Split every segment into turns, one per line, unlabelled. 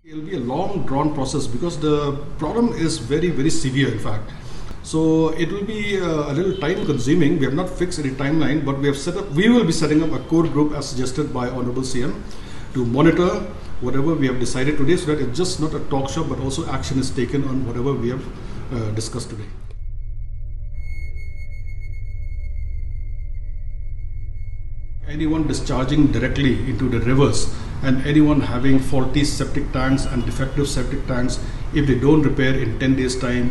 It will be a long drawn process because the problem is very severe in fact. So it will be a little time consuming. We have not fixed any timeline, but we will be setting up a core group as suggested by Honorable CM to monitor whatever we have decided today, so that it's just not a talk shop but also action is taken on whatever we have discussed today. Anyone discharging directly into the rivers and anyone having faulty septic tanks and defective septic tanks, if they don't repair in 10 days time,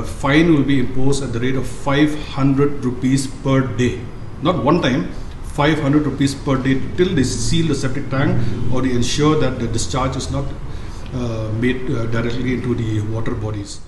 fine will be imposed at the rate of 500 rupees per day. Not one time, 500 rupees per day till they seal the septic tank or they ensure that the discharge is not made directly into the water bodies.